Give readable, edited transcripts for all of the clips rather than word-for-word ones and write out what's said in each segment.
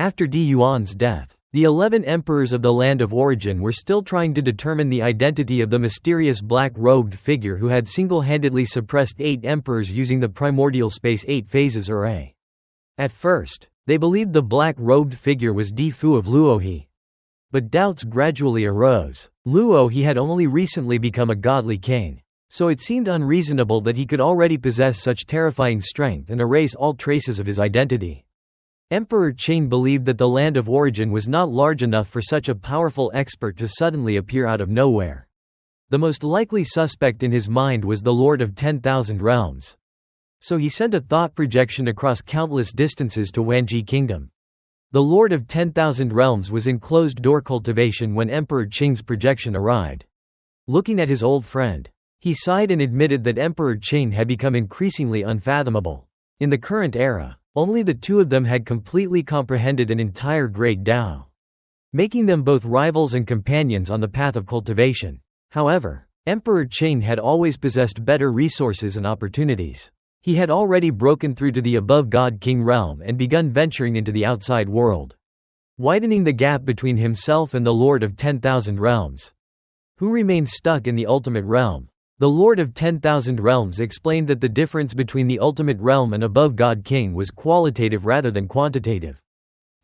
After Di Yuan's death, the 11 emperors of the land of origin were still trying to determine the identity of the mysterious black-robed figure who had single-handedly suppressed 8 emperors using the primordial space 8 phases array. At first, they believed the black-robed figure was Di Fu of Luohe. But doubts gradually arose. Luohe had only recently become a godly king, so it seemed unreasonable that he could already possess such terrifying strength and erase all traces of his identity. Emperor Chen believed that the land of origin was not large enough for such a powerful expert to suddenly appear out of nowhere. The most likely suspect in his mind was the Lord of 10,000 Realms. So he sent a thought projection across countless distances to Wanji Kingdom. The Lord of 10,000 Realms was in closed-door cultivation when Emperor Qing's projection arrived. Looking at his old friend, he sighed and admitted that Emperor Qing had become increasingly unfathomable. In the current era, only the two of them had completely comprehended an entire great Tao, making them both rivals and companions on the path of cultivation. However, Emperor Qing had always possessed better resources and opportunities. He had already broken through to the above God-King realm and begun venturing into the outside world, widening the gap between himself and the Lord of 10,000 Realms, who remained stuck in the ultimate realm. The Lord of 10,000 Realms explained that the difference between the ultimate realm and above God-King was qualitative rather than quantitative.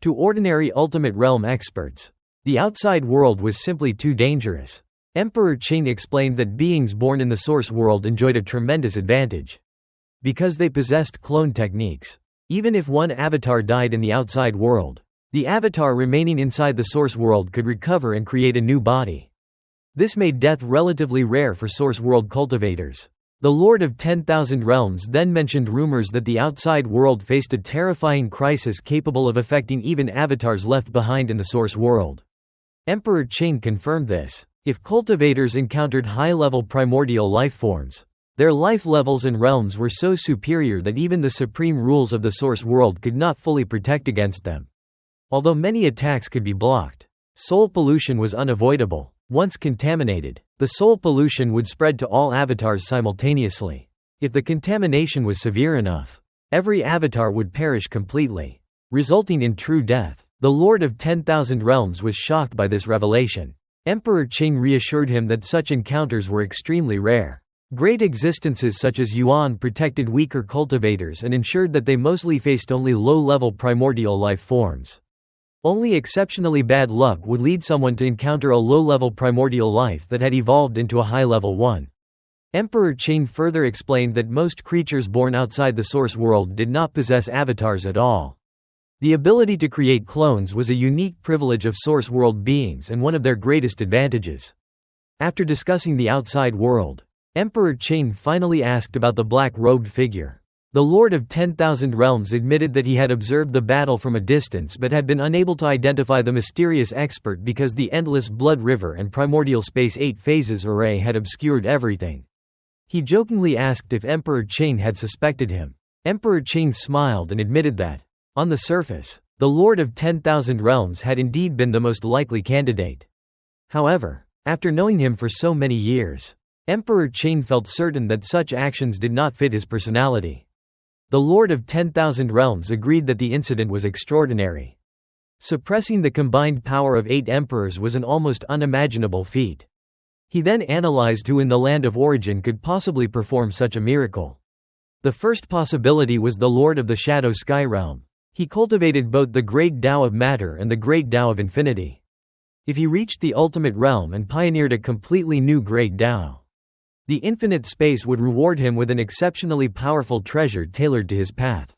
To ordinary ultimate realm experts, the outside world was simply too dangerous. Emperor Qing explained that beings born in the source world enjoyed a tremendous advantage, because they possessed clone techniques. Even if one avatar died in the outside world, the avatar remaining inside the source world could recover and create a new body. This made death relatively rare for source world cultivators. The Lord of 10,000 Realms then mentioned rumors that the outside world faced a terrifying crisis capable of affecting even avatars left behind in the source world. Emperor Qing confirmed this. If cultivators encountered high-level primordial life forms, their life levels and realms were so superior that even the supreme rules of the source world could not fully protect against them. Although many attacks could be blocked, soul pollution was unavoidable. Once contaminated, the soul pollution would spread to all avatars simultaneously. If the contamination was severe enough, every avatar would perish completely, resulting in true death. The Lord of 10,000 Realms was shocked by this revelation. Emperor Qing reassured him that such encounters were extremely rare. Great existences such as Yuan protected weaker cultivators and ensured that they mostly faced only low-level primordial life forms. Only exceptionally bad luck would lead someone to encounter a low-level primordial life that had evolved into a high-level one. Emperor Qing further explained that most creatures born outside the source world did not possess avatars at all. The ability to create clones was a unique privilege of source world beings and one of their greatest advantages. After discussing the outside world, Emperor Qing finally asked about the black-robed figure. The Lord of 10,000 Realms admitted that he had observed the battle from a distance but had been unable to identify the mysterious expert because the endless blood river and primordial space 8 phases array had obscured everything. He jokingly asked if Emperor Qing had suspected him. Emperor Qing smiled and admitted that, on the surface, the Lord of 10,000 Realms had indeed been the most likely candidate. However, after knowing him for so many years, Emperor Qing felt certain that such actions did not fit his personality. The Lord of 10,000 Realms agreed that the incident was extraordinary. Suppressing the combined power of 8 emperors was an almost unimaginable feat. He then analyzed who in the land of origin could possibly perform such a miracle. The first possibility was the Lord of the Shadow Sky Realm. He cultivated both the Great Tao of Matter and the Great Tao of Infinity. If he reached the ultimate realm and pioneered a completely new Great Tao, the infinite space would reward him with an exceptionally powerful treasure tailored to his path.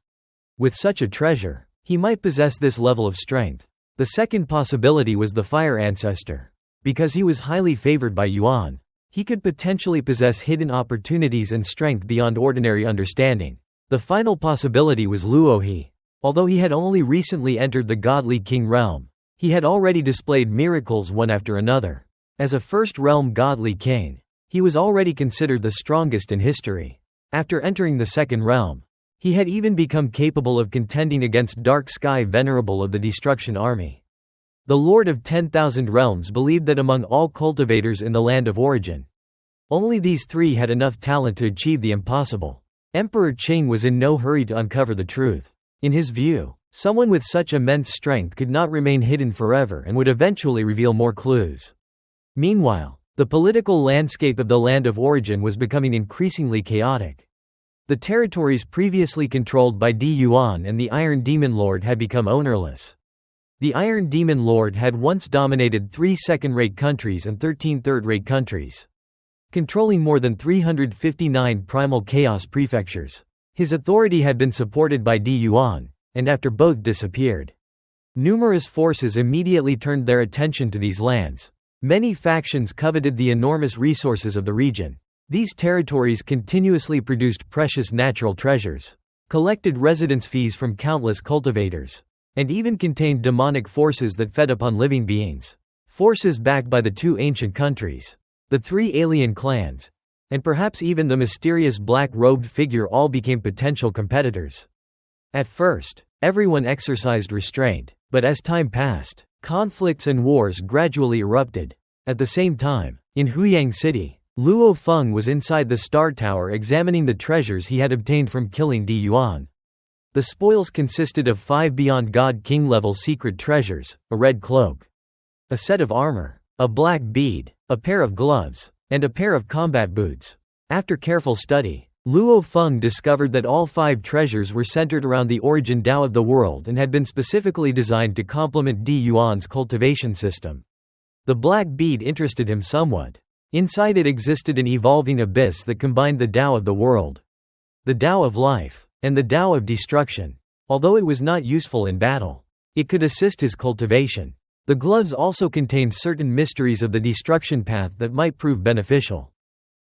With such a treasure, he might possess this level of strength. The second possibility was the Fire Ancestor. Because he was highly favored by Yuan, he could potentially possess hidden opportunities and strength beyond ordinary understanding. The final possibility was Luohe. Although he had only recently entered the godly king realm, he had already displayed miracles one after another. As a first-realm godly king, he was already considered the strongest in history. After entering the second realm, he had even become capable of contending against Dark Sky Venerable of the Destruction Army. The Lord of 10,000 Realms believed that among all cultivators in the land of origin, only these 3 had enough talent to achieve the impossible. Emperor Qing was in no hurry to uncover the truth. In his view, Someone with such immense strength could not remain hidden forever and would eventually reveal more clues. Meanwhile, the political landscape of the land of origin was becoming increasingly chaotic. The territories previously controlled by Di Yuan and the Iron Demon Lord had become ownerless. The Iron Demon Lord had once dominated 3 second-rate countries and 13 third-rate countries, controlling more than 359 primal chaos prefectures. His authority had been supported by Di Yuan, and after both disappeared, numerous forces immediately turned their attention to these lands. Many factions coveted the enormous resources of the region. These territories continuously produced precious natural treasures, collected residence fees from countless cultivators, and even contained demonic forces that fed upon living beings. Forces backed by the 2 ancient countries, the 3 alien clans, and perhaps even the mysterious black-robed figure all became potential competitors. At first, everyone exercised restraint, but as time passed, conflicts and wars gradually erupted. At the same time, in Huyang City, Luo Feng was inside the Star Tower examining the treasures he had obtained from killing Di Yuan. The spoils consisted of 5 Beyond God King level secret treasures: a red cloak, a set of armor, a black bead, a pair of gloves, and a pair of combat boots. After careful study, Luo Feng discovered that all 5 treasures were centered around the origin Tao of the world and had been specifically designed to complement Di Yuan's cultivation system. The black bead interested him somewhat. Inside it existed an evolving abyss that combined the Tao of the world, the Tao of life, and the Tao of destruction. Although it was not useful in battle, it could assist his cultivation. The gloves also contained certain mysteries of the destruction path that might prove beneficial.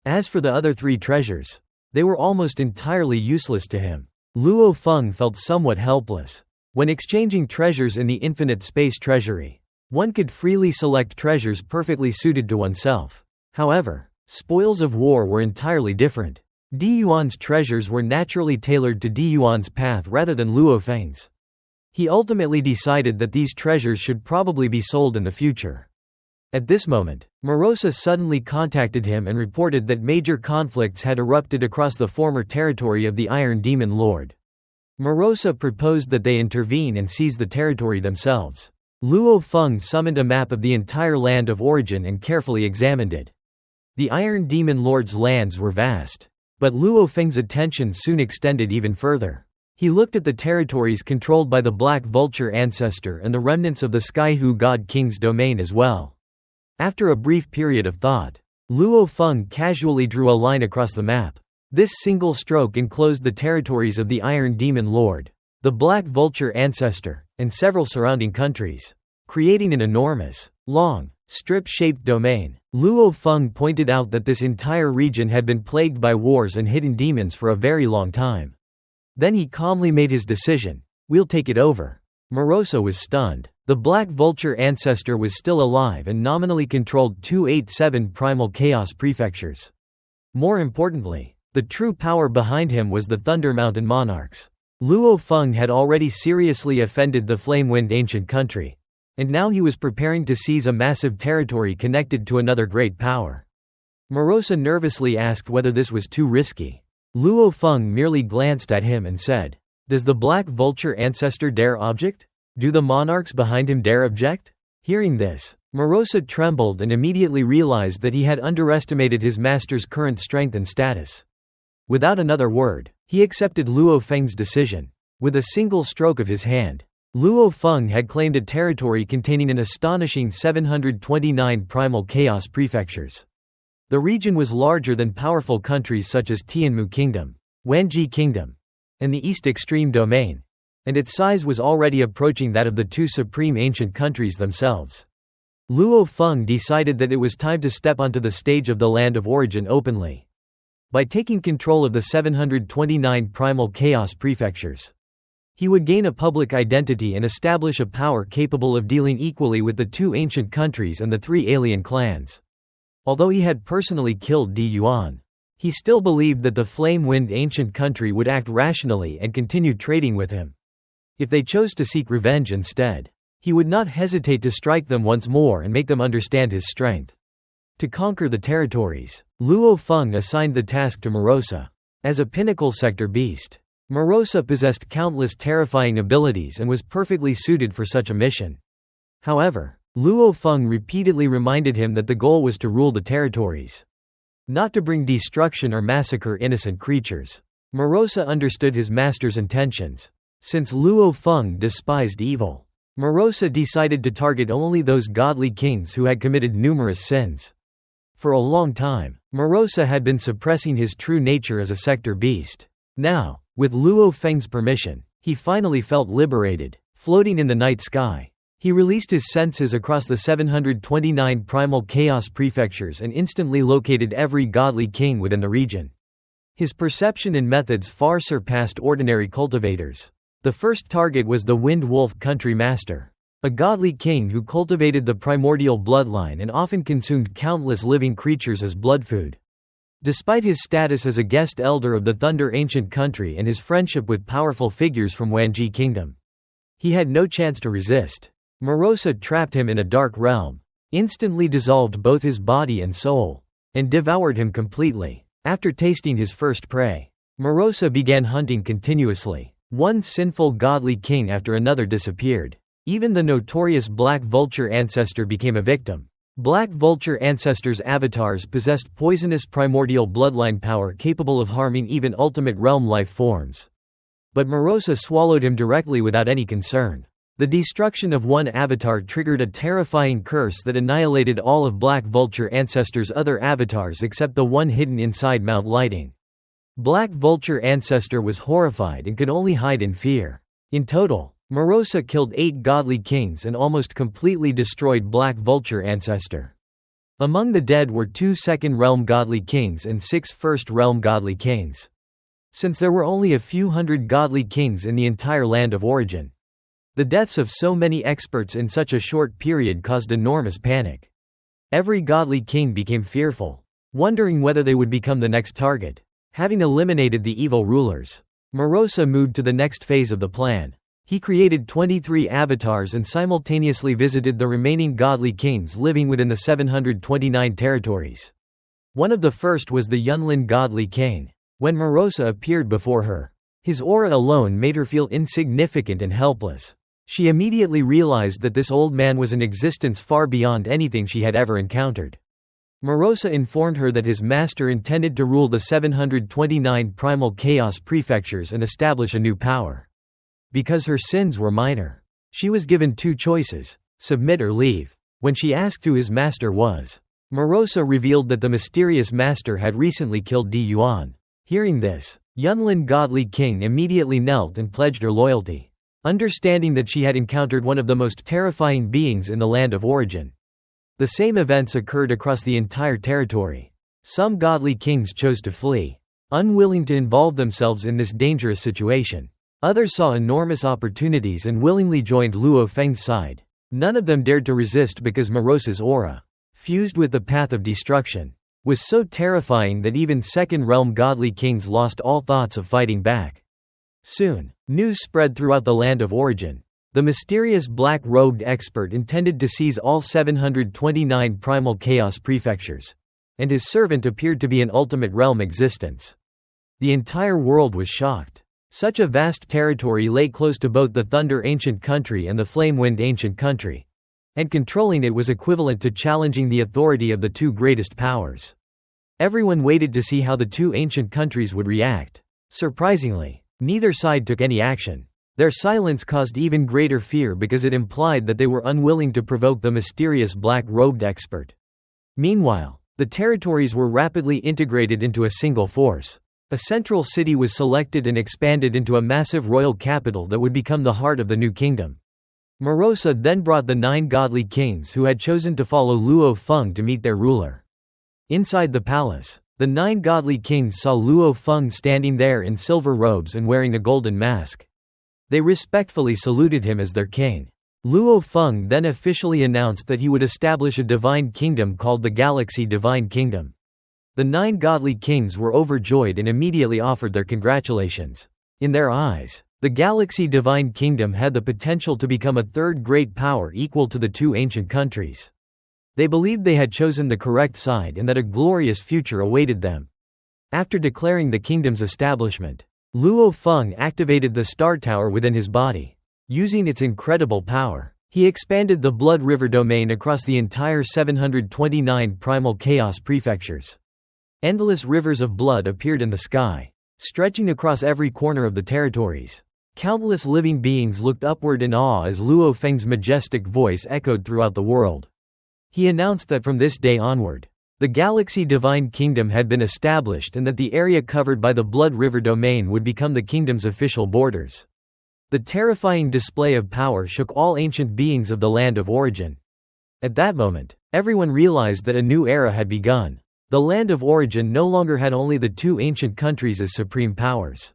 As for the other 3 treasures, they were almost entirely useless to him. Luo Feng felt somewhat helpless. When exchanging treasures in the infinite space treasury, one could freely select treasures perfectly suited to oneself. However, spoils of war were entirely different. Di Yuan's treasures were naturally tailored to Di Yuan's path rather than Luo Feng's. He ultimately decided that these treasures should probably be sold in the future. At this moment, Morosa suddenly contacted him and reported that major conflicts had erupted across the former territory of the Iron Demon Lord. Morosa proposed that they intervene and seize the territory themselves. Luo Feng summoned a map of the entire land of origin and carefully examined it. The Iron Demon Lord's lands were vast, but Luo Feng's attention soon extended even further. He looked at the territories controlled by the Black Vulture ancestor and the remnants of the Skyhu God King's domain as well. After a brief period of thought, Luo Feng casually drew a line across the map. This single stroke enclosed the territories of the Iron Demon Lord, the Black Vulture ancestor, and several surrounding countries, creating an enormous, long, strip-shaped domain. Luo Feng pointed out that this entire region had been plagued by wars and hidden demons for a very long time. Then he calmly made his decision: "We'll take it over." Morosa was stunned. The Black Vulture ancestor was still alive and nominally controlled 287 primal chaos prefectures. More importantly, the true power behind him was the Thunder Mountain monarchs. Luo Feng had already seriously offended the Flame-Wind ancient country, and now he was preparing to seize a massive territory connected to another great power. Morosa nervously asked whether this was too risky. Luo Feng merely glanced at him and said, "Does the Black Vulture ancestor dare object? Do the monarchs behind him dare object?" Hearing this, Morosa trembled and immediately realized that he had underestimated his master's current strength and status. Without another word, he accepted Luo Feng's decision. With a single stroke of his hand, Luo Feng had claimed a territory containing an astonishing 729 primal chaos prefectures. The region was larger than powerful countries such as Tianmu Kingdom, Wanji Kingdom, and the East Extreme Domain, and its size was already approaching that of the 2 supreme ancient countries themselves. Luo Feng decided that it was time to step onto the stage of the land of origin openly. By taking control of the 729 primal chaos prefectures, he would gain a public identity and establish a power capable of dealing equally with the 2 ancient countries and the 3 alien clans. Although he had personally killed Di Yuan, he still believed that the Flame-Wind ancient country would act rationally and continue trading with him. If they chose to seek revenge instead, he would not hesitate to strike them once more and make them understand his strength. To conquer the territories, Luo Feng assigned the task to Morosa. As a pinnacle sector beast, Morosa possessed countless terrifying abilities and was perfectly suited for such a mission. However, Luo Feng repeatedly reminded him that the goal was to rule the territories, not to bring destruction or massacre innocent creatures. Morosa understood his master's intentions. Since Luo Feng despised evil, Morosa decided to target only those godly kings who had committed numerous sins. For a long time, Morosa had been suppressing his true nature as a sector beast. Now, with Luo Feng's permission, he finally felt liberated. Floating in the night sky, he released his senses across the 729 primal chaos prefectures and instantly located every godly king within the region. His perception and methods far surpassed ordinary cultivators. The first target was the Wind Wolf Country Master, a godly king who cultivated the primordial bloodline and often consumed countless living creatures as blood food. Despite his status as a guest elder of the Thunder Ancient Country and his friendship with powerful figures from Wanji Kingdom, he had no chance to resist. Morosa trapped him in a dark realm, instantly dissolved both his body and soul, and devoured him completely. After tasting his first prey, Morosa began hunting continuously. One sinful godly king after another disappeared. Even the notorious Black Vulture ancestor became a victim. Black Vulture ancestors' avatars possessed poisonous primordial bloodline power capable of harming even ultimate realm life forms. But Morosa swallowed him directly without any concern. The destruction of one avatar triggered a terrifying curse that annihilated all of Black Vulture ancestors' other avatars except the one hidden inside Mount Lighting. Black Vulture ancestor was horrified and could only hide in fear. In total, Morosa killed 8 godly kings and almost completely destroyed Black Vulture ancestor. Among the dead were 2 second realm godly kings and 6 first realm godly kings. Since there were only a few hundred godly kings in the entire land of origin, the deaths of so many experts in such a short period caused enormous panic. Every godly king became fearful, wondering whether they would become the next target. Having eliminated the evil rulers, Morosa moved to the next phase of the plan. He created 23 avatars and simultaneously visited the remaining godly kings living within the 729 territories. One of the first was the Yunlin godly king. When Morosa appeared before her, his aura alone made her feel insignificant and helpless. She immediately realized that this old man was an existence far beyond anything she had ever encountered. Morosa informed her that his master intended to rule the 729 primal chaos prefectures and establish a new power. Because her sins were minor, she was given 2 choices: submit or leave. When she asked who his master was, Morosa revealed that the mysterious master had recently killed Di Yuan. Hearing this, Yunlin godly king immediately knelt and pledged her loyalty. Understanding that she had encountered one of the most terrifying beings in the land of origin. The same events occurred across the entire territory. Some godly kings chose to flee, unwilling to involve themselves in this dangerous situation. Others saw enormous opportunities and willingly joined Luo Feng's side. None of them dared to resist because Morosa's aura, fused with the path of destruction, was so terrifying that even second-realm godly kings lost all thoughts of fighting back. Soon, news spread throughout the land of origin. The mysterious black-robed expert intended to seize all 729 primal chaos prefectures, and his servant appeared to be an ultimate realm existence. The entire world was shocked. Such a vast territory lay close to both the Thunder Ancient Country and the Flame Wind Ancient Country, and controlling it was equivalent to challenging the authority of the 2 greatest powers. Everyone waited to see how the 2 ancient countries would react. Surprisingly, neither side took any action. Their silence caused even greater fear because it implied that they were unwilling to provoke the mysterious black-robed expert. Meanwhile, the territories were rapidly integrated into a single force. A central city was selected and expanded into a massive royal capital that would become the heart of the new kingdom. Morosa then brought the 9 godly kings who had chosen to follow Luo Feng to meet their ruler. Inside the palace, the 9 godly kings saw Luo Feng standing there in silver robes and wearing a golden mask. They respectfully saluted him as their king. Luo Feng then officially announced that he would establish a divine kingdom called the Galaxy Divine Kingdom. The 9 godly kings were overjoyed and immediately offered their congratulations. In their eyes, the Galaxy Divine Kingdom had the potential to become a third great power equal to the 2 ancient countries. They believed they had chosen the correct side and that a glorious future awaited them. After declaring the kingdom's establishment, Luo Feng activated the star tower within his body. Using its incredible power, he expanded the Blood River domain across the entire 729 primal chaos prefectures. Endless rivers of blood appeared in the sky, stretching across every corner of the territories. Countless living beings looked upward in awe as Luo Feng's majestic voice echoed throughout the world. He announced that from this day onward, the Galaxy Divine Kingdom had been established and that the area covered by the Blood River domain would become the kingdom's official borders. The terrifying display of power shook all ancient beings of the land of origin. At that moment, everyone realized that a new era had begun. The land of origin no longer had only the two ancient countries as supreme powers.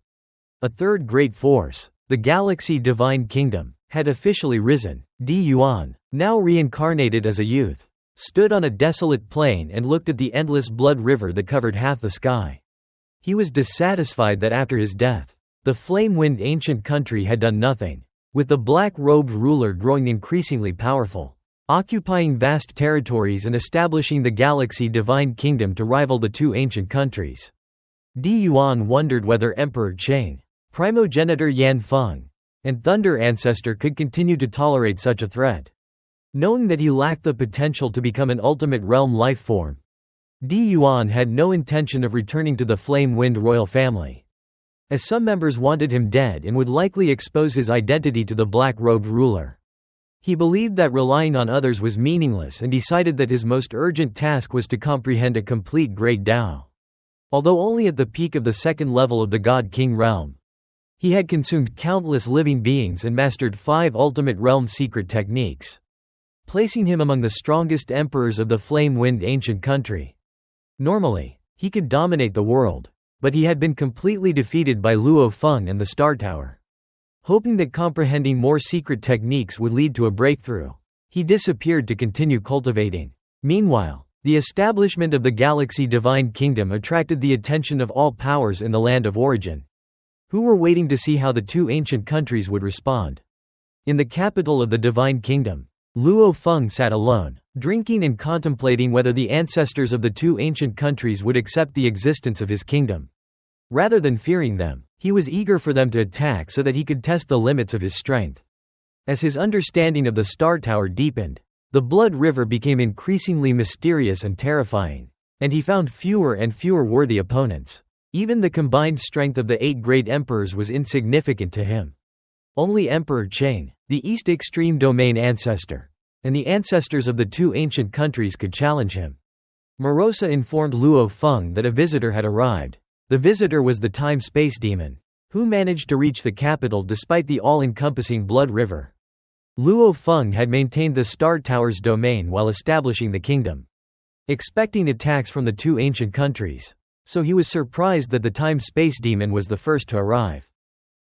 A third great force, the Galaxy Divine Kingdom, had officially risen. Di Yuan, now reincarnated as a youth, stood on a desolate plain and looked at the endless blood river that covered half the sky. He was dissatisfied that after his death, the flame-wind ancient country had done nothing, with the black-robed ruler growing increasingly powerful, occupying vast territories and establishing the Galaxy Divine Kingdom to rival the two ancient countries. Di Yuan wondered whether Emperor Chen, primogenitor Yan Feng, and Thunder Ancestor could continue to tolerate such a threat. Knowing that he lacked the potential to become an ultimate realm life form, Di Yuan had no intention of returning to the Flame-Wind royal family, as some members wanted him dead and would likely expose his identity to the black-robed ruler. He believed that relying on others was meaningless and decided that his most urgent task was to comprehend a complete Great Tao. Although only at the peak of the second level of the God-King realm, he had consumed countless living beings and mastered 5 ultimate realm secret techniques, placing him among the strongest emperors of the Flame-Wind ancient country. Normally, he could dominate the world, but he had been completely defeated by Luo Feng and the Star Tower. Hoping that comprehending more secret techniques would lead to a breakthrough, he disappeared to continue cultivating. Meanwhile, the establishment of the Galaxy Divine Kingdom attracted the attention of all powers in the land of origin, who were waiting to see how the two ancient countries would respond. In the capital of the Divine Kingdom, Luo Feng sat alone, drinking and contemplating whether the ancestors of the two ancient countries would accept the existence of his kingdom. Rather than fearing them, he was eager for them to attack so that he could test the limits of his strength. As his understanding of the Star Tower deepened, the Blood River became increasingly mysterious and terrifying, and he found fewer and fewer worthy opponents. Even the combined strength of the 8 great emperors was insignificant to him. Only Emperor Chen, the East Extreme Domain ancestor, and the ancestors of the two ancient countries could challenge him. Morosa informed Luo Feng that a visitor had arrived. The visitor was the time-space demon, who managed to reach the capital despite the all-encompassing Blood River. Luo Feng had maintained the Star Tower's domain while establishing the kingdom, expecting attacks from the two ancient countries, so he was surprised that the time-space demon was the first to arrive.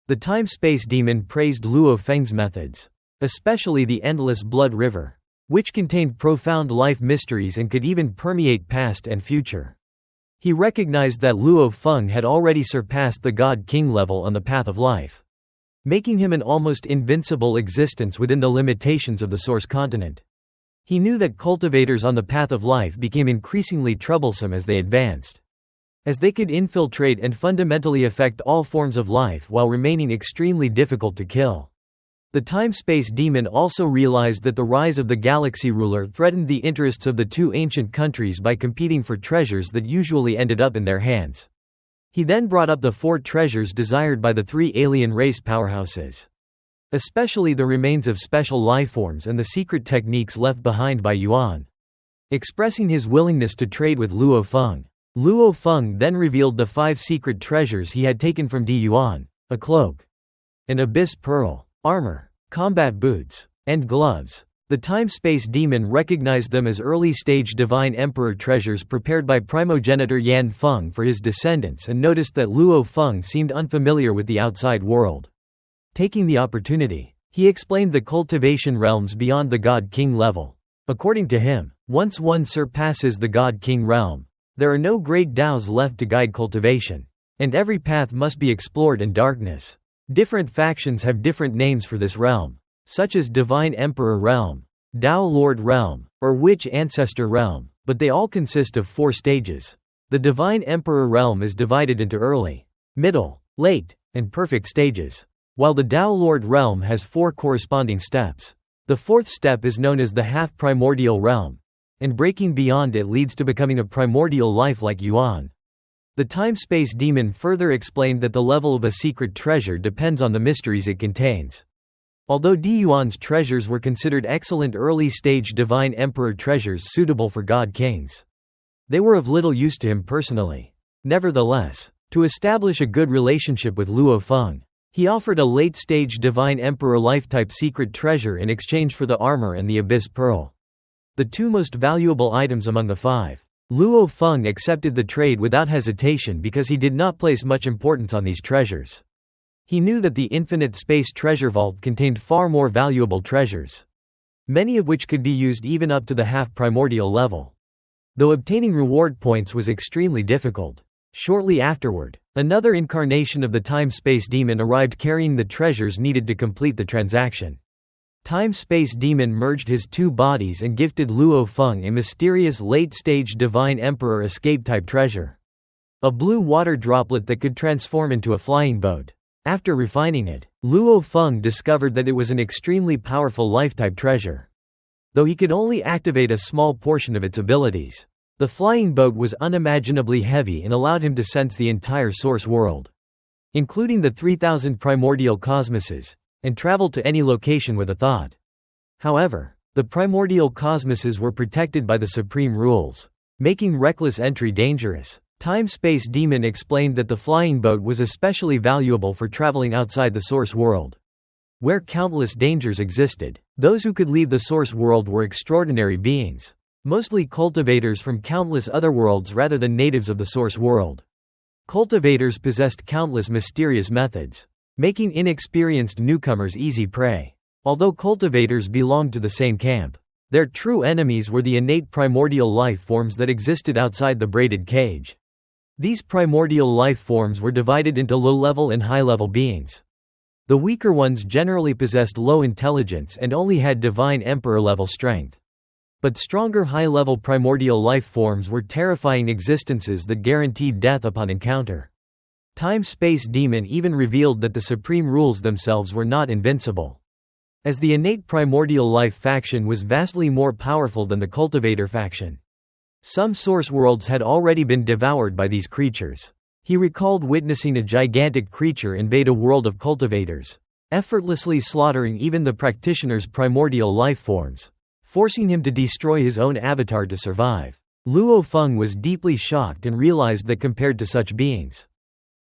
The time-space demon praised Luo Feng's methods, especially the endless Blood River, which contained profound life mysteries and could even permeate past and future. He recognized that Luo Feng had already surpassed the God-King level on the path of life, making him an almost invincible existence within the limitations of the Source Continent. He knew that cultivators on the path of life became increasingly troublesome as they advanced, as they could infiltrate and fundamentally affect all forms of life while remaining extremely difficult to kill. The time-space demon also realized that the rise of the galaxy ruler threatened the interests of the two ancient countries by competing for treasures that usually ended up in their hands. He then brought up the 4 treasures desired by the 3 alien race powerhouses, especially the remains of special lifeforms and the secret techniques left behind by Yuan. Expressing his willingness to trade with Luo Feng then revealed the 5 secret treasures he had taken from Di Yuan: a cloak, an abyss pearl, armor, combat boots, and gloves. The time-space demon recognized them as early-stage divine emperor treasures prepared by primogenitor Yan Feng for his descendants and noticed that Luo Feng seemed unfamiliar with the outside world. Taking the opportunity, he explained the cultivation realms beyond the God-King level. According to him, once one surpasses the God-King realm, there are no great Taos left to guide cultivation, and every path must be explored in darkness. Different factions have different names for this realm, such as Divine Emperor Realm, Tao Lord Realm, or Witch Ancestor Realm, but they all consist of 4 stages. The Divine Emperor Realm is divided into early, middle, late, and perfect stages, while the Tao Lord realm has 4 corresponding steps. The 4th step is known as the half-primordial realm, and breaking beyond it leads to becoming a primordial life like Yuan. The time-space demon further explained that the level of a secret treasure depends on the mysteries it contains. Although Di Yuan's treasures were considered excellent early-stage divine emperor treasures suitable for god kings, they were of little use to him personally. Nevertheless, to establish a good relationship with Luo Feng, he offered a late-stage divine emperor life-type secret treasure in exchange for the armor and the abyss pearl, the 2 most valuable items among the 5. Luo Feng accepted the trade without hesitation because he did not place much importance on these treasures. He knew that the infinite space treasure vault contained far more valuable treasures, many of which could be used even up to the half-primordial level, though obtaining reward points was extremely difficult. Shortly afterward, another incarnation of the time-space demon arrived carrying the treasures needed to complete the transaction. Time-space demon merged his 2 bodies and gifted Luo Feng a mysterious late-stage divine emperor escape-type treasure, a blue water droplet that could transform into a flying boat. After refining it, Luo Feng discovered that it was an extremely powerful life-type treasure, though he could only activate a small portion of its abilities. The flying boat was unimaginably heavy and allowed him to sense the entire source world, including the 3,000 primordial cosmoses, and travel to any location with a thought. However, the primordial cosmoses were protected by the supreme rules, making reckless entry dangerous. Time-space demon explained that the flying boat was especially valuable for traveling outside the source world, where countless dangers existed. Those who could leave the source world were extraordinary beings, mostly cultivators from countless other worlds rather than natives of the source world. Cultivators possessed countless mysterious methods, making inexperienced newcomers easy prey. Although cultivators belonged to the same camp, their true enemies were the innate primordial life forms that existed outside the braided cage. These primordial life forms were divided into low-level and high-level beings. The weaker ones generally possessed low intelligence and only had divine emperor-level strength. But stronger high-level primordial life forms were terrifying existences that guaranteed death upon encounter. Time-space demon even revealed that the supreme rules themselves were not invincible, as the innate primordial life faction was vastly more powerful than the cultivator faction. Some source worlds had already been devoured by these creatures. He recalled witnessing a gigantic creature invade a world of cultivators, effortlessly slaughtering even the practitioner's primordial life forms, forcing him to destroy his own avatar to survive. Luo Feng was deeply shocked and realized that compared to such beings,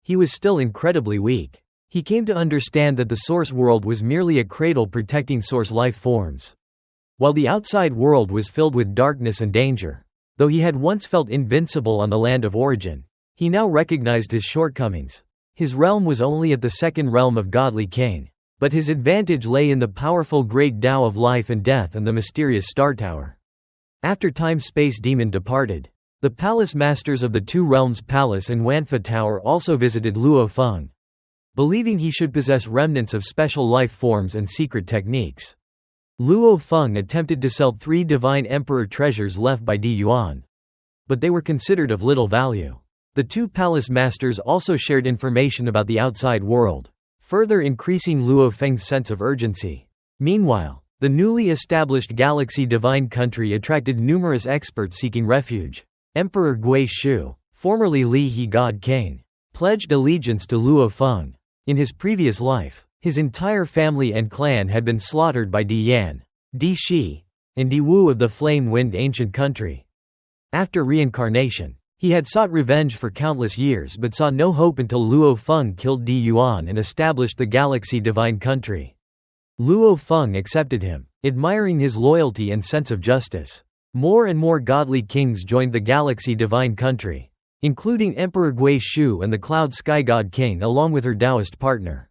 he was still incredibly weak. He came to understand that the source world was merely a cradle protecting source life forms, while the outside world was filled with darkness and danger. Though he had once felt invincible on the land of origin, he now recognized his shortcomings. His realm was only at the 2nd realm of godly king, but his advantage lay in the powerful great Tao of life and death and the mysterious Star Tower. After Time-Space Demon departed, the palace masters of the 2 realms Palace and Wanfa Tower also visited Luo Feng, believing he should possess remnants of special life forms and secret techniques. Luo Feng attempted to sell 3 divine emperor treasures left by Di Yuan, but they were considered of little value. The 2 palace masters also shared information about the outside world, further increasing Luo Feng's sense of urgency. Meanwhile, the newly established Galaxy Divine Country attracted numerous experts seeking refuge. Emperor Gui Shu, formerly Li He God King, pledged allegiance to Luo Feng. In his previous life, his entire family and clan had been slaughtered by Di Yan, Di Shi, and Di Wu of the Flame-Wind Ancient Country. After reincarnation, he had sought revenge for countless years but saw no hope until Luo Feng killed Di Yuan and established the Galaxy Divine Country. Luo Feng accepted him, admiring his loyalty and sense of justice. More and more godly kings joined the Galaxy Divine Country, including Emperor Gui Shu and the Cloud Sky God King along with her Taoist partner.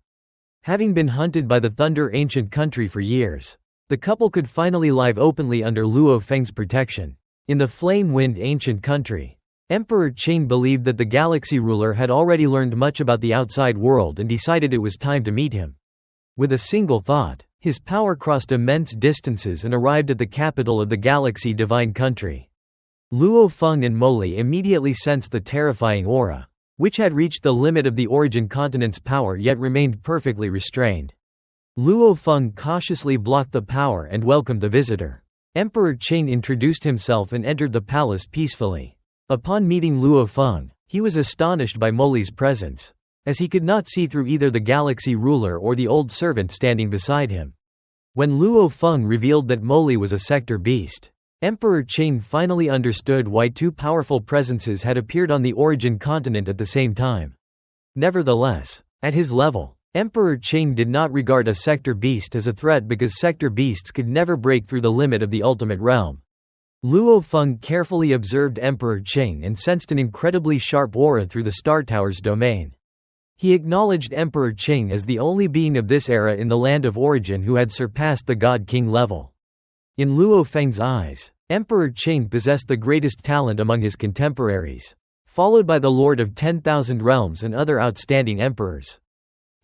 Having been hunted by the Thunder Ancient Country for years, the couple could finally live openly under Luo Feng's protection. In the Flame-Wind Ancient Country, Emperor Chen believed that the galaxy ruler had already learned much about the outside world and decided it was time to meet him. With a single thought, his power crossed immense distances and arrived at the capital of the Galaxy Divine Country. Luo Feng and Moli immediately sensed the terrifying aura, which had reached the limit of the origin continent's power yet remained perfectly restrained. Luo Feng cautiously blocked the power and welcomed the visitor. Emperor Chen introduced himself and entered the palace peacefully. Upon meeting Luo Feng, he was astonished by Moli's presence, as he could not see through either the galaxy ruler or the old servant standing beside him. When Luo Feng revealed that Moli was a sector beast, Emperor Chen finally understood why two powerful presences had appeared on the origin continent at the same time. Nevertheless, at his level, Emperor Chen did not regard a sector beast as a threat because sector beasts could never break through the limit of the ultimate realm. Luo Feng carefully observed Emperor Chen and sensed an incredibly sharp aura through the Star Tower's domain. He acknowledged Emperor Chen as the only being of this era in the land of origin who had surpassed the God-King level. In Luo Feng's eyes, Emperor Chen possessed the greatest talent among his contemporaries, followed by the Lord of 10,000 Realms and other outstanding emperors.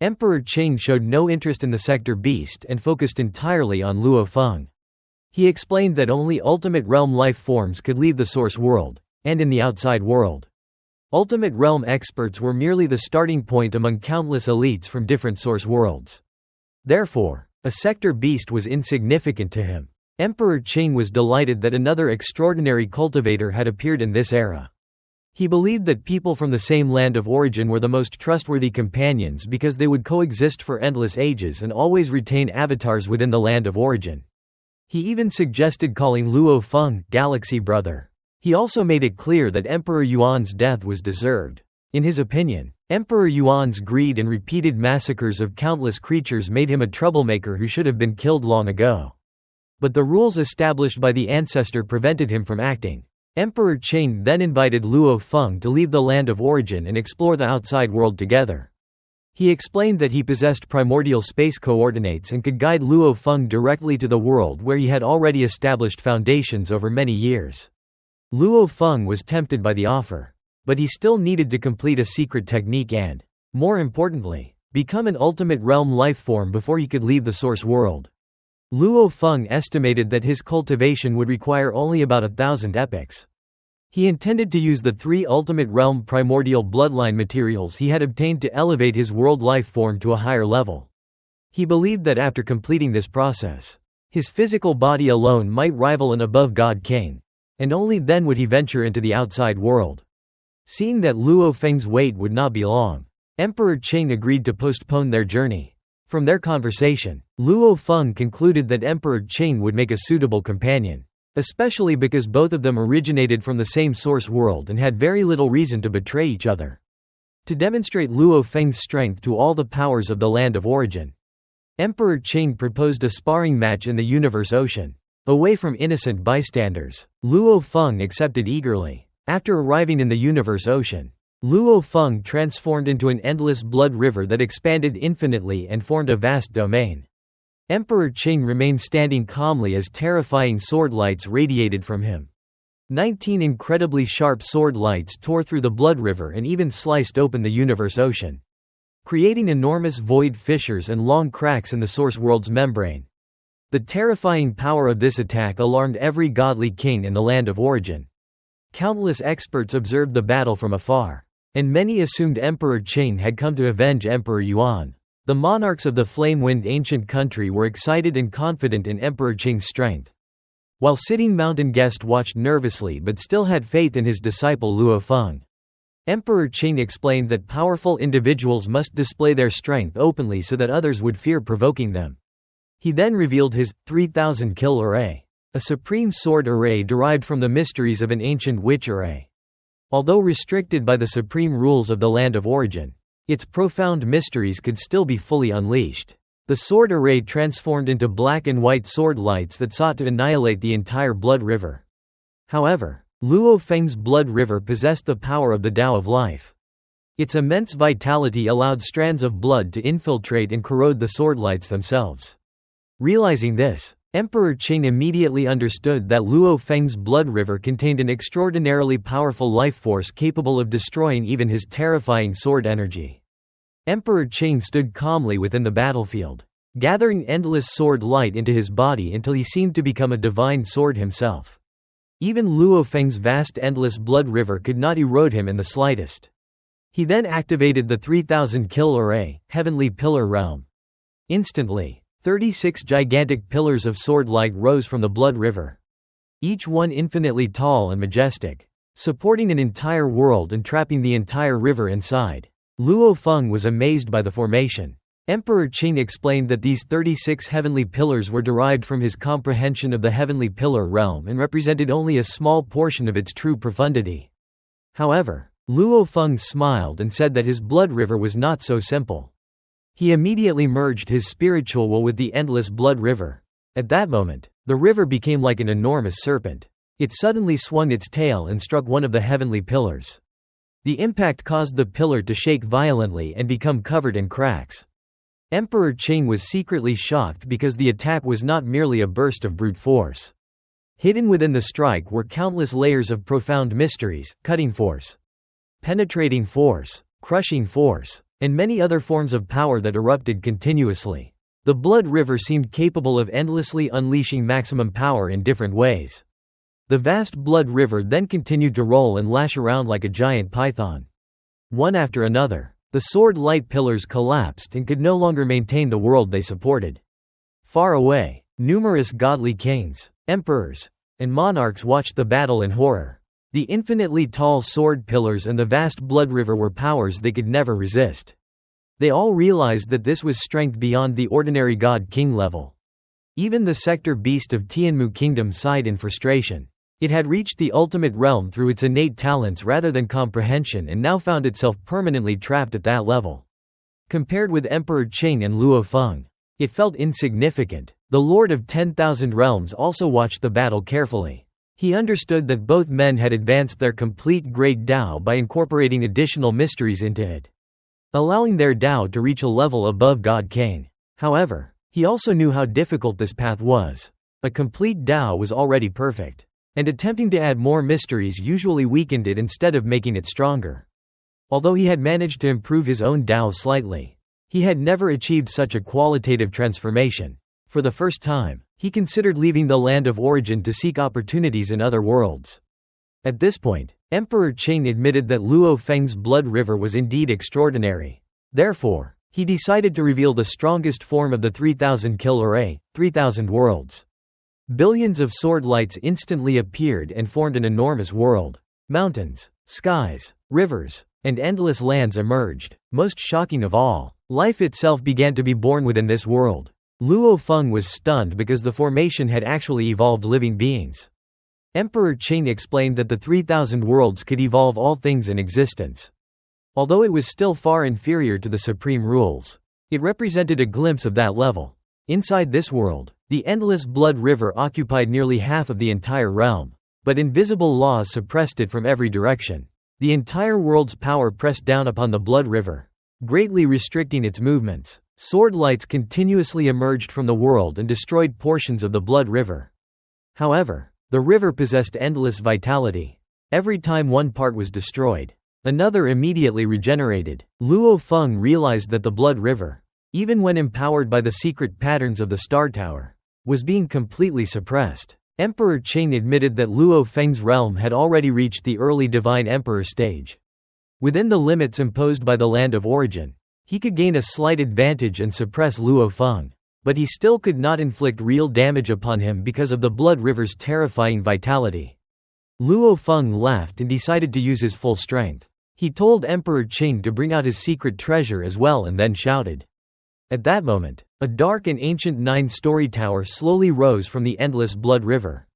Emperor Chen showed no interest in the sector beast and focused entirely on Luo Feng. He explained that only ultimate realm life forms could leave the source world, and in the outside world. Ultimate realm experts were merely the starting point among countless elites from different source worlds. Therefore, a sector beast was insignificant to him. Emperor Chen was delighted that another extraordinary cultivator had appeared in this era. He believed that people from the same land of origin were the most trustworthy companions because they would coexist for endless ages and always retain avatars within the land of origin. He even suggested calling Luo Feng Galaxy Brother. He also made it clear that Emperor Yuan's death was deserved. In his opinion, Emperor Yuan's greed and repeated massacres of countless creatures made him a troublemaker who should have been killed long ago. But the rules established by the ancestor prevented him from acting. Emperor Chen then invited Luo Feng to leave the land of origin and explore the outside world together. He explained that he possessed primordial space coordinates and could guide Luo Feng directly to the world where he had already established foundations over many years. Luo Feng was tempted by the offer, but he still needed to complete a secret technique and, more importantly, become an ultimate realm life form before he could leave the source world. Luo Feng estimated that his cultivation would require only about 1,000 epochs. He intended to use the 3 ultimate realm primordial bloodline materials he had obtained to elevate his world life form to a higher level. He believed that after completing this process, his physical body alone might rival an above God King, and only then would he venture into the outside world. Seeing that Luo Feng's wait would not be long, Emperor Chen agreed to postpone their journey. From their conversation, Luo Feng concluded that Emperor Chen would make a suitable companion, especially because both of them originated from the same source world and had very little reason to betray each other. To demonstrate Luo Feng's strength to all the powers of the land of origin, Emperor Chen proposed a sparring match in the universe ocean. Away from innocent bystanders, Luo Feng accepted eagerly. After arriving in the universe ocean, Luo Feng transformed into an endless blood river that expanded infinitely and formed a vast domain. Emperor Chen remained standing calmly as terrifying sword lights radiated from him. 19 incredibly sharp sword lights tore through the blood river and even sliced open the universe ocean, creating enormous void fissures and long cracks in the source world's membrane. The terrifying power of this attack alarmed every godly king in the land of origin. Countless experts observed the battle from afar, and many assumed Emperor Chen had come to avenge Emperor Yuan. The monarchs of the flame-wind ancient country were excited and confident in Emperor Chen's strength. While sitting mountain guest watched nervously but still had faith in his disciple Luo Feng. Emperor Chen explained that powerful individuals must display their strength openly so that others would fear provoking them. He then revealed his 3,000 kill array, a supreme sword array derived from the mysteries of an ancient witch array. Although restricted by the supreme rules of the land of origin, its profound mysteries could still be fully unleashed. The sword array transformed into black and white sword lights that sought to annihilate the entire blood river. However, Luo Feng's blood river possessed the power of the Tao of life. Its immense vitality allowed strands of blood to infiltrate and corrode the sword lights themselves. Realizing this, Emperor Chen immediately understood that Luo Feng's blood river contained an extraordinarily powerful life force capable of destroying even his terrifying sword energy. Emperor Chen stood calmly within the battlefield, gathering endless sword light into his body until he seemed to become a divine sword himself. Even Luo Feng's vast endless blood river could not erode him in the slightest. He then activated the 3000 kill array, heavenly pillar realm. Instantly, 36 gigantic pillars of sword light rose from the blood river. Each one infinitely tall and majestic, supporting an entire world and trapping the entire river inside. Luo Feng was amazed by the formation. Emperor Chen explained that these 36 heavenly pillars were derived from his comprehension of the heavenly pillar realm and represented only a small portion of its true profundity. However, Luo Feng smiled and said that his blood river was not so simple. He immediately merged his spiritual will with the endless blood river. At that moment, the river became like an enormous serpent. It suddenly swung its tail and struck one of the heavenly pillars. The impact caused the pillar to shake violently and become covered in cracks. Emperor Chen was secretly shocked because the attack was not merely a burst of brute force. Hidden within the strike were countless layers of profound mysteries: cutting force, penetrating force, crushing force, and many other forms of power that erupted continuously. The blood river seemed capable of endlessly unleashing maximum power in different ways. The vast blood river then continued to roll and lash around like a giant python. One after another, the sword light pillars collapsed and could no longer maintain the world they supported. Far away, numerous godly kings, emperors, and monarchs watched the battle in horror. The infinitely tall sword pillars and the vast blood river were powers they could never resist. They all realized that this was strength beyond the ordinary god-king level. Even the sector beast of Tianmu Kingdom sighed in frustration. It had reached the ultimate realm through its innate talents rather than comprehension and now found itself permanently trapped at that level. Compared with Emperor Chen and Luo Feng, it felt insignificant. The Lord of 10,000 Realms also watched the battle carefully. He understood that both men had advanced their complete great Tao by incorporating additional mysteries into it, allowing their Tao to reach a level above God King. However, he also knew how difficult this path was. A complete Tao was already perfect, and attempting to add more mysteries usually weakened it instead of making it stronger. Although he had managed to improve his own Tao slightly, he had never achieved such a qualitative transformation. For the first time, he considered leaving the land of origin to seek opportunities in other worlds. At this point, Emperor Chen admitted that Luo Feng's blood river was indeed extraordinary. Therefore, he decided to reveal the strongest form of the 3000 kill array, 3000 worlds. Billions of sword lights instantly appeared and formed an enormous world. Mountains, skies, rivers, and endless lands emerged. Most shocking of all, life itself began to be born within this world. Luo Feng was stunned because the formation had actually evolved living beings. Emperor Chen explained that the 3000 worlds could evolve all things in existence. Although it was still far inferior to the supreme rules, it represented a glimpse of that level. Inside this world, the endless blood river occupied nearly half of the entire realm, but invisible laws suppressed it from every direction. The entire world's power pressed down upon the blood river, greatly restricting its movements. Sword lights continuously emerged from the world and destroyed portions of the blood river. However, the river possessed endless vitality. Every time one part was destroyed, another immediately regenerated. Luo Feng realized that the blood river, even when empowered by the secret patterns of the Star Tower, was being completely suppressed. Emperor Chen admitted that Luo Feng's realm had already reached the early divine emperor stage. Within the limits imposed by the land of origin, he could gain a slight advantage and suppress Luo Feng, but he still could not inflict real damage upon him because of the blood river's terrifying vitality. Luo Feng laughed and decided to use his full strength. He told Emperor Chen to bring out his secret treasure as well and then shouted. At that moment, a dark and ancient 9-story tower slowly rose from the endless blood river.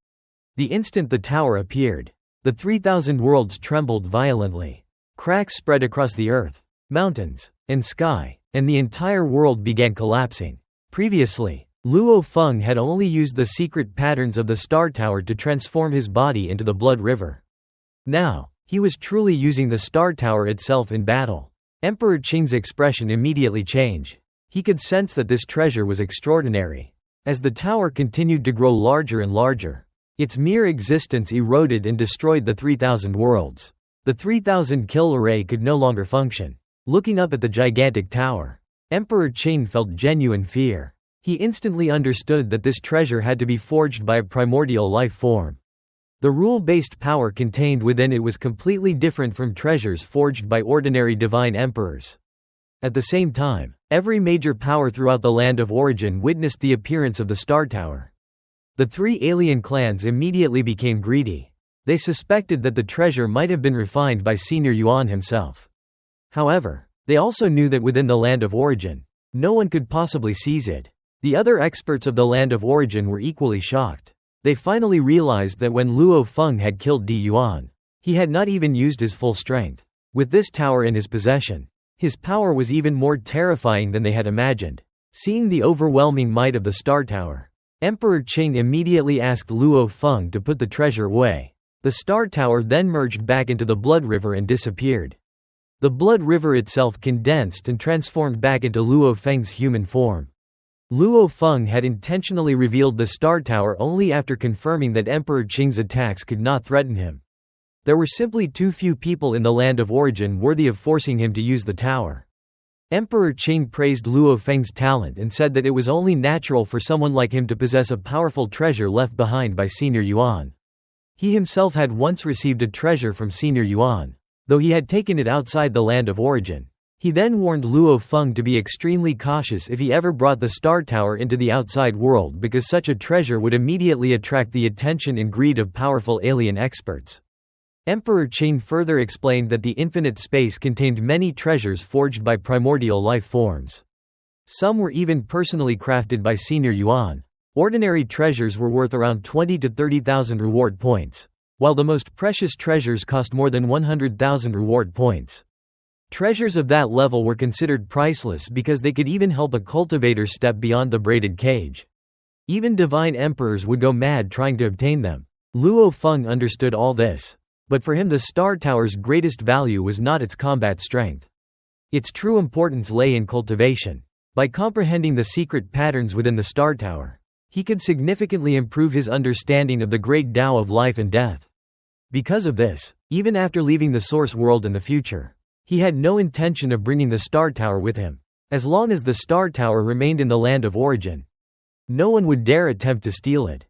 The instant the tower appeared, the 3000 worlds trembled violently. Cracks spread across the earth, mountains, and sky, and the entire world began collapsing. Previously, Luo Feng had only used the secret patterns of the Star Tower to transform his body into the blood river. Now, he was truly using the Star Tower itself in battle. Emperor Qing's expression immediately changed. He could sense that this treasure was extraordinary. As the tower continued to grow larger and larger, its mere existence eroded and destroyed the 3000 worlds. The 3000 kill array could no longer function. Looking up at the gigantic tower, Emperor Chen felt genuine fear. He instantly understood that this treasure had to be forged by a primordial life form. The rule-based power contained within it was completely different from treasures forged by ordinary divine emperors. At the same time, every major power throughout the land of origin witnessed the appearance of the Star Tower. The three alien clans immediately became greedy. They suspected that the treasure might have been refined by Senior Yuan himself. However, they also knew that within the land of origin, no one could possibly seize it. The other experts of the land of origin were equally shocked. They finally realized that when Luo Feng had killed Di Yuan, he had not even used his full strength. With this tower in his possession, his power was even more terrifying than they had imagined. Seeing the overwhelming might of the Star Tower, Emperor Chen immediately asked Luo Feng to put the treasure away. The Star Tower then merged back into the Blood River and disappeared. The Blood River itself condensed and transformed back into Luo Feng's human form. Luo Feng had intentionally revealed the Star Tower only after confirming that Emperor Qing's attacks could not threaten him. There were simply too few people in the land of origin worthy of forcing him to use the tower. Emperor Chen praised Luo Feng's talent and said that it was only natural for someone like him to possess a powerful treasure left behind by Senior Yuan. He himself had once received a treasure from Senior Yuan, though he had taken it outside the land of origin. He then warned Luo Feng to be extremely cautious if he ever brought the Star Tower into the outside world because such a treasure would immediately attract the attention and greed of powerful alien experts. Emperor Chen further explained that the infinite space contained many treasures forged by primordial life forms. Some were even personally crafted by Senior Yuan. Ordinary treasures were worth around 20 to 30,000 reward points, while the most precious treasures cost more than 100,000 reward points. Treasures of that level were considered priceless because they could even help a cultivator step beyond the braided cage. Even divine emperors would go mad trying to obtain them. Luo Feng understood all this. But for him the Star Tower's greatest value was not its combat strength. Its true importance lay in cultivation. By comprehending the secret patterns within the Star Tower, he could significantly improve his understanding of the great Tao of life and death. Because of this, even after leaving the Source World in the future, he had no intention of bringing the Star Tower with him. As long as the Star Tower remained in the land of origin, no one would dare attempt to steal it.